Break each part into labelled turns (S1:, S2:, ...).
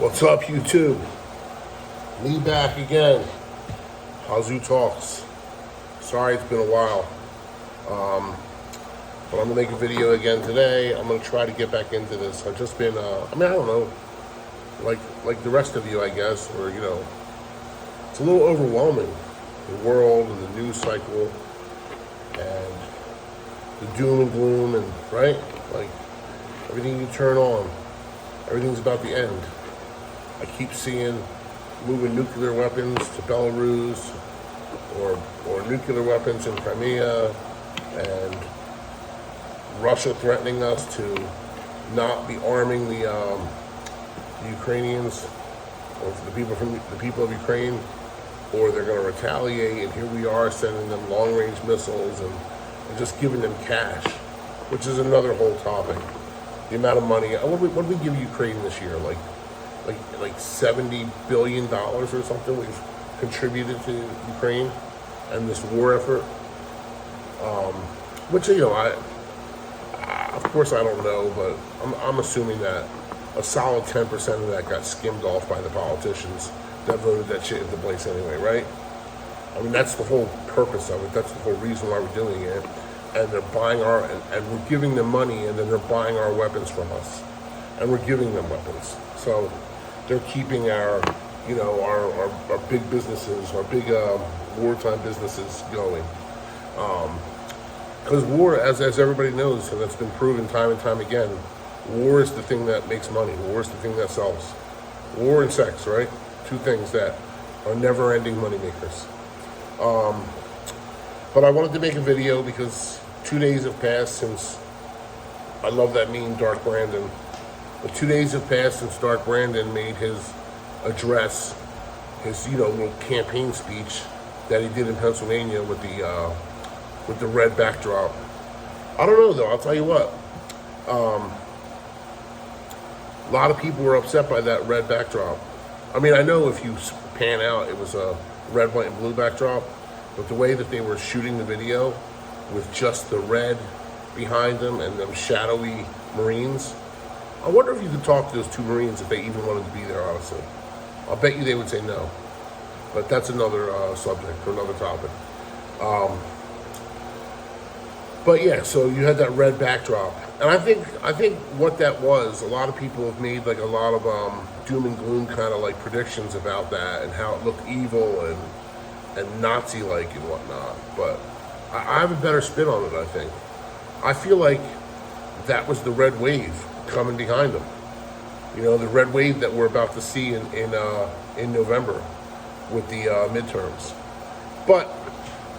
S1: What's up, YouTube? Me back again. Hazu Talks. Sorry it's been a while. But I'm gonna make a video again today. I'm gonna try to get back into this. I've just been, I don't know, like the rest of you, I guess, or, it's a little overwhelming. The world and the news cycle and the doom and gloom and, right? Like, everything you turn on, everything's about the end. I keep seeing moving nuclear weapons to Belarus or nuclear weapons in Crimea, and Russia threatening us to not be arming the Ukrainians or the people of Ukraine, or they're going to retaliate. And here we are sending them long-range missiles and just giving them cash, which is another whole topic. The amount of money. What did we give Ukraine this year? Like $70 billion or something we've contributed to Ukraine and this war effort. Which, of course I don't know, but I'm assuming that a solid 10% of that got skimmed off by the politicians that voted that shit into place anyway, right? I mean, that's the whole purpose of it. That's the whole reason why we're doing it. And they're buying and we're giving them money, and then they're buying our weapons from us. And we're giving them weapons. So they're keeping our big businesses, our big wartime businesses going. Because war, as everybody knows, and that's been proven time and time again, war is the thing that makes money. War is the thing that sells. War and sex, right? Two things that are never-ending moneymakers. But I wanted to make a video because 2 days have passed since, I love that meme, Dark Brandon. But 2 days have passed since Dark Brandon made his address, his little campaign speech that he did in Pennsylvania with the red backdrop. I don't know though. I'll tell you what. A lot of people were upset by that red backdrop. I mean, I know if you pan out, it was a red, white, and blue backdrop, but the way that they were shooting the video with just the red behind them and them shadowy Marines. I wonder if you could talk to those two Marines if they even wanted to be there, honestly. I'll bet you they would say no. But that's another subject or another topic. But yeah, so you had that red backdrop. And I think what that was, a lot of people have made like a lot of doom and gloom kind of like predictions about that and how it looked evil and Nazi-like and whatnot. But I have a better spin on it, I think. I feel like that was the red wave coming behind them. The red wave that we're about to see in November with the midterms. But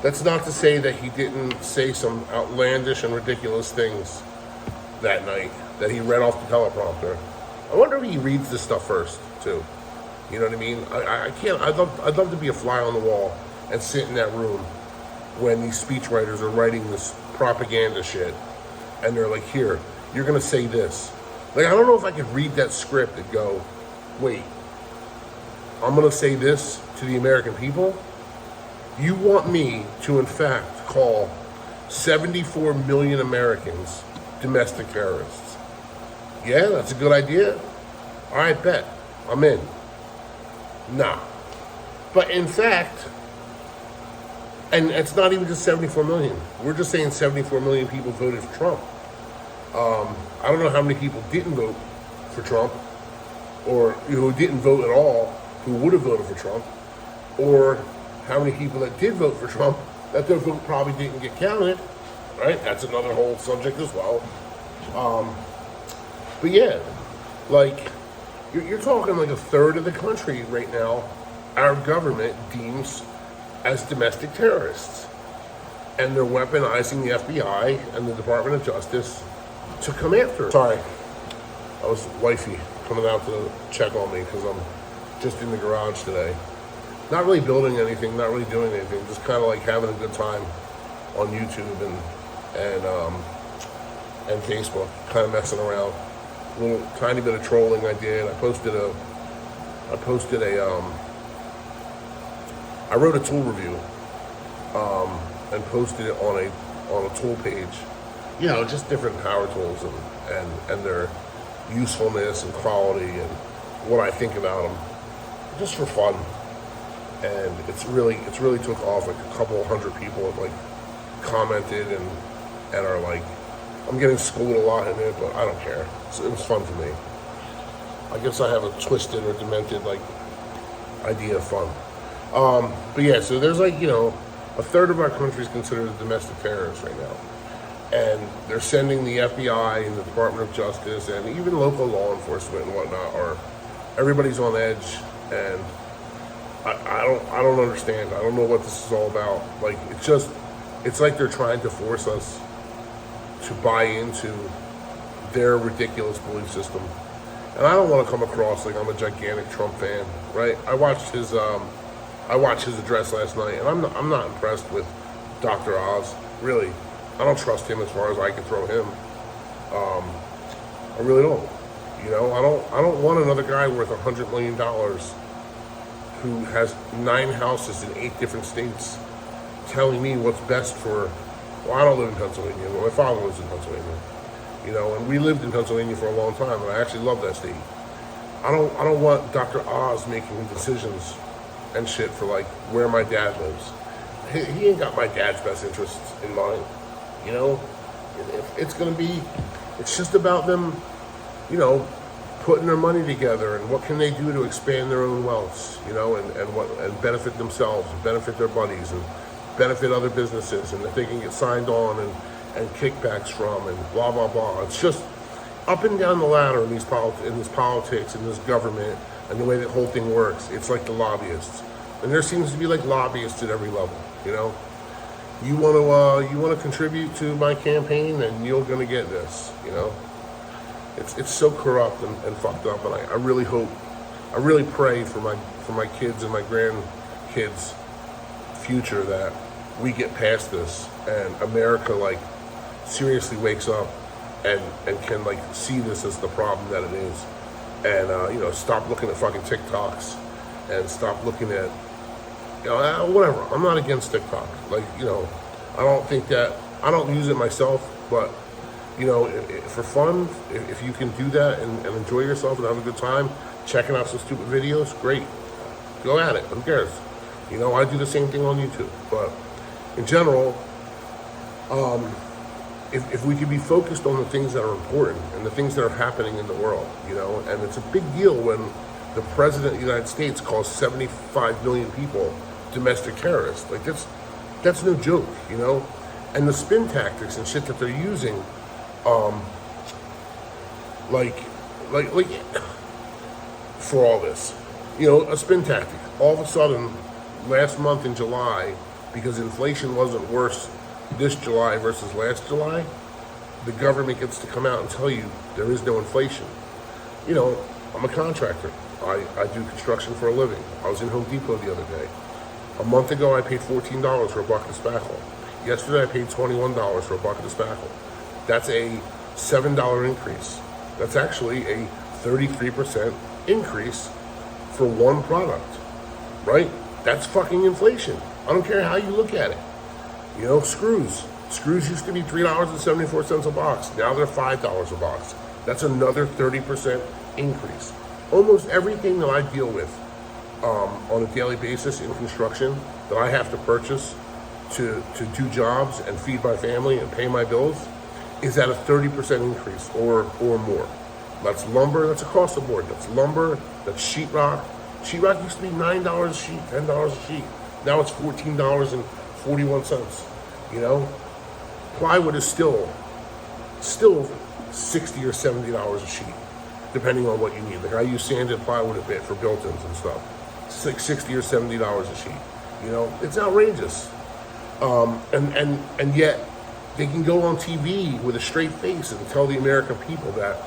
S1: that's not to say that he didn't say some outlandish and ridiculous things that night that he read off the teleprompter. I wonder if he reads this stuff first too. You know what I mean? I can't. I'd love to be a fly on the wall and sit in that room when these speechwriters are writing this propaganda shit, and they're like, "Here, you're gonna say this." Like, I don't know if I could read that script and go, "Wait, I'm gonna say this to the American people." You want me to, in fact, call 74 million Americans domestic terrorists? Yeah, that's a good idea. All right, bet. I'm in. Nah. But in fact, and it's not even just 74 million. We're just saying 74 million people voted for Trump. I don't know how many people didn't vote for Trump, or who didn't vote at all, who would have voted for Trump, or how many people that did vote for Trump, that their vote probably didn't get counted, right? That's another whole subject as well. But yeah, like, you're talking like a third of the country right now, our government deems as domestic terrorists. And they're weaponizing the FBI and the Department of Justice to come after it. Sorry, that was wifey coming out to check on me because I'm just in the garage today. Not really building anything, not really doing anything, just kind of like having a good time on YouTube and Facebook, kind of messing around. A little tiny bit of trolling I did. I wrote a tool review and posted it on a tool page. Just different power tools and their usefulness and quality what I think about them, just for fun. And it's really took off. Like a couple hundred people have like commented and are like, I'm getting schooled a lot in it, but I don't care. It was fun for me. I guess I have a twisted or demented like idea of fun. But yeah, so there's like, a third of our country is considered a domestic terrorist right now. And they're sending the FBI and the Department of Justice and even local law enforcement and whatnot, or everybody's on edge. And I don't understand. I don't know what this is all about. Like, it's like they're trying to force us to buy into their ridiculous belief system. And I don't want to come across like I'm a gigantic Trump fan, right? I watched his address last night, and I'm not impressed with Dr. Oz. Really, I don't trust him as far as I can throw him. I really don't. I don't want another guy worth $100 million who has 9 houses in 8 different states telling me what's best for. Well, I don't live in Pennsylvania, but my father lives in Pennsylvania. And we lived in Pennsylvania for a long time, and I actually love that state. I don't want Dr. Oz making decisions and shit for like where my dad lives. He ain't got my dad's best interests in mind. It's just about them, putting their money together and what can they do to expand their own wealth, and benefit themselves and benefit their buddies and benefit other businesses, and that they can get signed on and kickbacks from and blah blah blah. It's just up and down the ladder in this politics, in this government, and the way that whole thing works. It's like the lobbyists, and there seems to be like lobbyists at every level. You want to contribute to my campaign, then you're gonna get this. It's so corrupt and fucked up, and I really pray for my kids and my grandkids' future that we get past this and America like seriously wakes up and can like see this as the problem that it is, and stop looking at fucking TikToks and stop looking at whatever. I'm not against TikTok. Like, I don't use it myself, but for fun, if you can do that and enjoy yourself and have a good time checking out some stupid videos, great. Go at it. Who cares? I do the same thing on YouTube. But in general, if we could be focused on the things that are important and the things that are happening in the world, and it's a big deal when the President of the United States calls 75 million people domestic terrorists. Like, that's no joke, And the spin tactics and shit that they're using, like for all this, a spin tactic. All of a sudden, last month in July, because inflation wasn't worse this July versus last July, the government gets to come out and tell you there is no inflation. I'm a contractor. I do construction for a living. I was in Home Depot the other day. A month ago, I paid $14 for a bucket of spackle. Yesterday, I paid $21 for a bucket of spackle. That's a $7 increase. That's actually a 33% increase for one product, right? That's fucking inflation. I don't care how you look at it. Screws. Screws used to be $3.74 a box. Now they're $5 a box. That's another 30% increase. Almost everything that I deal with on a daily basis in construction that I have to purchase to do jobs and feed my family and pay my bills is at a 30% increase or more. That's lumber, that's across the board. That's lumber, that's sheetrock. Sheetrock used to be $9 a sheet, $10 a sheet. Now it's $14.41. Plywood is still $60 or $70 a sheet, depending on what you need. Like, I use sanded plywood a bit for built-ins and stuff. It's like $60 or $70 a sheet. It's outrageous. And yet they can go on TV with a straight face and tell the American people that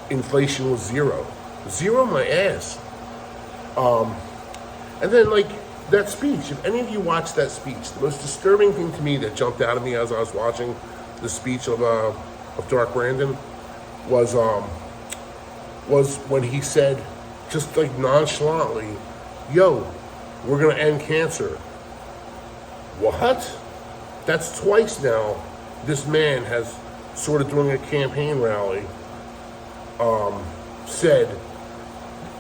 S1: inflation was zero. Zero my ass. And then, like, that speech, if any of you watched that speech, the most disturbing thing to me that jumped out at me as I was watching the speech of Dark Brandon was when he said, just like nonchalantly, "Yo, we're gonna end cancer." What? That's twice now this man has, sort of during a campaign rally, said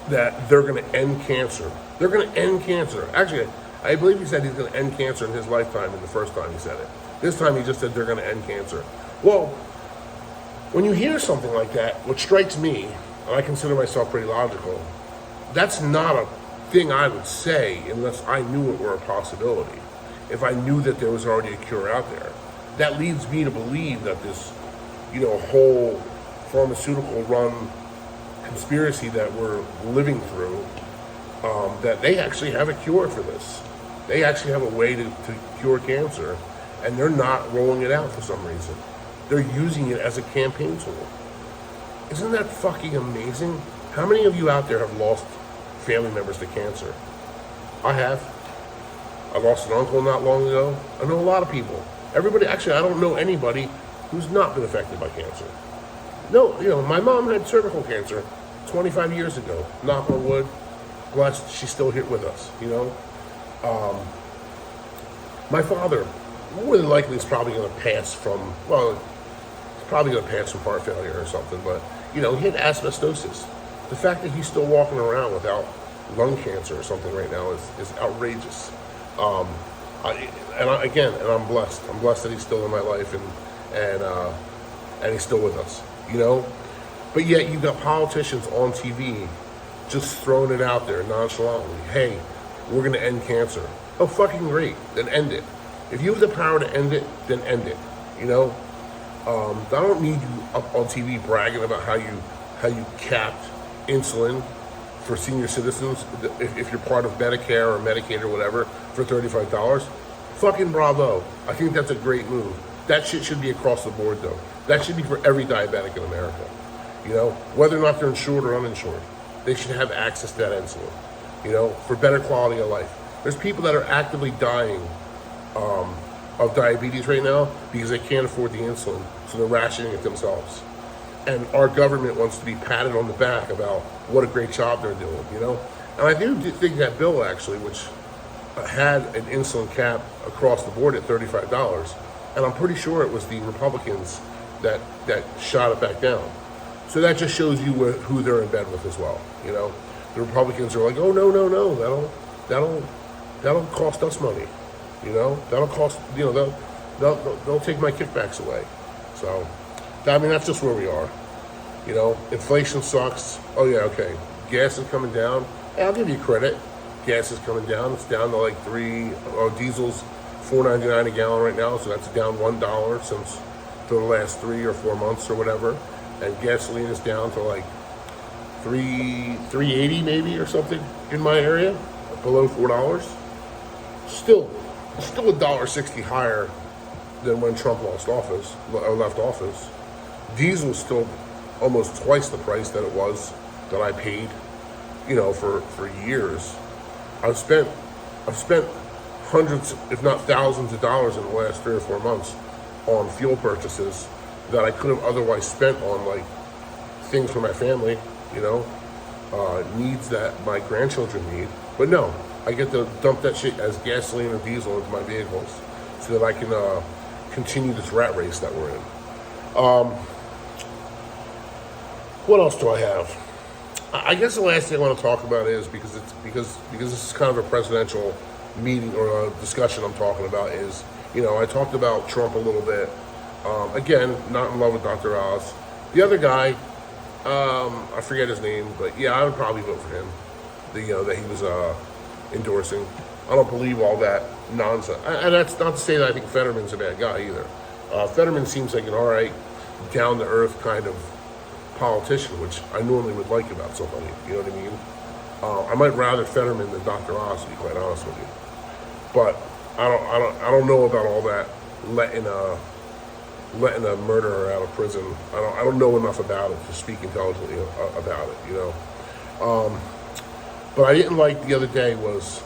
S1: that they're going to end cancer. They're going to end cancer. Actually, I believe he said he's going to end cancer in his lifetime in the first time he said it. This time he just said they're going to end cancer. Well, when you hear something like that, what strikes me, and I consider myself pretty logical, that's not a thing I would say unless I knew it were a possibility. If I knew that there was already a cure out there. That leads me to believe that this, whole pharmaceutical run conspiracy that we're living through, that they actually have a cure for this. They actually have a way to cure cancer, and they're not rolling it out for some reason. They're using it as a campaign tool. Isn't that fucking amazing? How many of you out there have lost family members to cancer? I have. I lost an uncle not long ago. I know a lot of people. Everybody, actually, I don't know anybody who's not been affected by cancer. No, my mom had cervical cancer 25 years ago. Knock on wood. Blessed, she's still here with us, My father, more than likely, is probably going to pass from, heart failure or something, but, he had asbestosis. The fact that he's still walking around without lung cancer or something right now is outrageous. I'm blessed. I'm blessed that he's still in my life and he's still with us, But yet you got politicians on TV just throwing it out there nonchalantly. Hey, we're going to end cancer. Oh, fucking great. Then end it. If you have the power to end it, then end it. I don't need you up on TV bragging about how you capped insulin for senior citizens if you're part of Medicare or Medicaid or whatever for $35. Fucking bravo. I think that's a great move. That shit should be across the board though. That should be for every diabetic in America. Whether or not they're insured or uninsured, they should have access to that insulin, for better quality of life. There's people that are actively dying of diabetes right now because they can't afford the insulin, so they're rationing it themselves. And our government wants to be patted on the back about what a great job they're doing, And I do think that bill actually, which had an insulin cap across the board at $35, and I'm pretty sure it was the Republicans that shot it back down. So that just shows you who they're in bed with as well, The Republicans are like, oh no, that'll cost us money, That'll cost, they'll take my kickbacks away. So, that's just where we are. Inflation sucks. Oh yeah, okay. Gas is coming down. Hey, I'll give you credit. Gas is coming down. It's down to like diesel's $4.99 a gallon right now, so that's down $1 since for the last 3 or 4 months or whatever. And gasoline is down to like $3.80 maybe or something in my area, below $4. Still $1.60 higher than when Trump left office. Diesel's still almost twice the price that it was that I paid, for years. I've spent hundreds, if not thousands of dollars in the last 3 or 4 months on fuel purchases that I could have otherwise spent on like things for my family, needs that my grandchildren need. But no, I get to dump that shit as gasoline or diesel into my vehicles so that I can continue this rat race that we're in. What else do I have? I guess the last thing I want to talk about is because this is kind of a presidential meeting or a discussion I'm talking about is, I talked about Trump a little bit. Again, not in love with Dr. Oz. The other guy, I forget his name, but yeah, I would probably vote for him. That he was endorsing. I don't believe all that nonsense. And that's not to say that I think Fetterman's a bad guy either. Fetterman seems like an all right, down-to-earth kind of politician, which I normally would like about somebody. You know what I mean? I might rather Fetterman than Dr. Oz, to be quite honest with you. But I don't know about all that letting a murderer out of prison. I don't know enough about it to speak intelligently about it. But I didn't like the other day was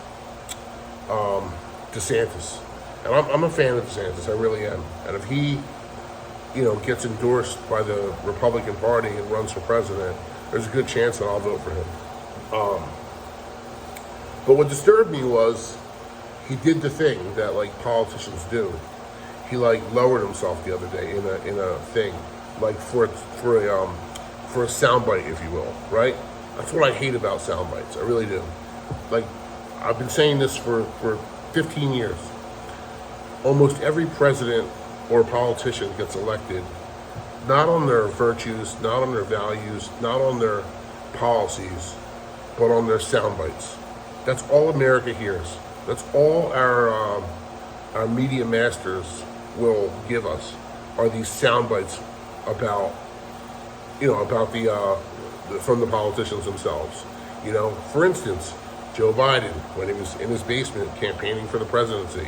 S1: DeSantis, and I'm a fan of DeSantis. I really am. And if he gets endorsed by the Republican Party and runs for president, there's a good chance that I'll vote for him. But what disturbed me was he did the thing that like politicians do. He like lowered himself the other day in a thing, like for a soundbite, if you will, right? That's what I hate about sound bites. I really do. Like, I've been saying this for 15 years. Almost every president or politician gets elected not on their virtues, not on their values, not on their policies, but on their sound bites. That's all America hears. That's all our media masters will give us are these sound bites about, about from the politicians themselves. For instance, Joe Biden, when he was in his basement campaigning for the presidency,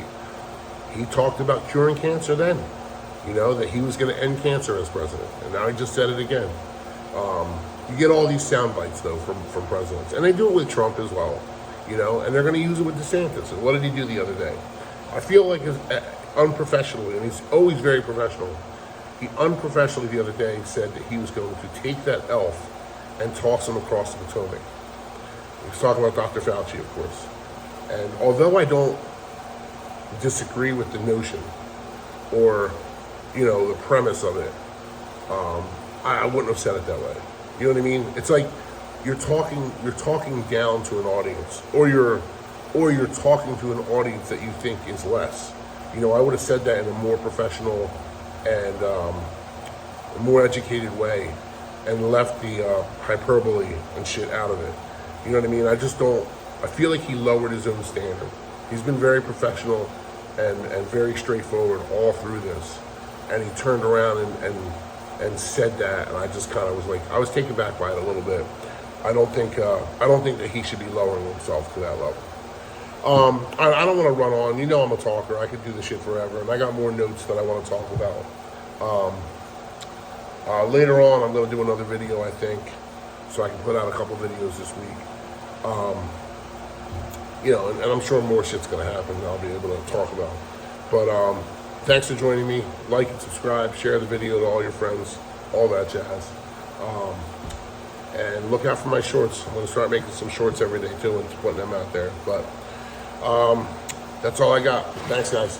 S1: he talked about curing cancer then. That he was going to end cancer as president, and now he just said it again. You get all these sound bites though from presidents, and they do it with Trump as well. And they're going to use it with DeSantis. And what did he do the other day? I feel like unprofessionally, and he's always very professional. He unprofessionally the other day said that he was going to take that elf and toss him across the Potomac. He's talking about Dr. Fauci, of course. And although I don't disagree with the notion or, the premise of it, I wouldn't have said it that way. You know what I mean? It's like you're talking down to an audience, or you're talking to an audience that you think is less. I would have said that in a more professional and a more educated way, and left the hyperbole and shit out of it. You know what I mean? I feel like he lowered his own standard. He's been very professional and very straightforward all through this. And he turned around and said that, and I just kind of was like, I was taken back by it a little bit. I don't think that he should be lowering himself to that level. I don't want to run on. I'm a talker. I could do this shit forever, and I got more notes that I want to talk about. Later on, I'm going to do another video, I think, so I can put out a couple videos this week. And I'm sure more shit's going to happen that I'll be able to talk about. But thanks for joining me. Like and subscribe. Share the video to all your friends. All that jazz. And look out for my shorts. I'm going to start making some shorts every day, too, and putting them out there. But that's all I got. Thanks, guys.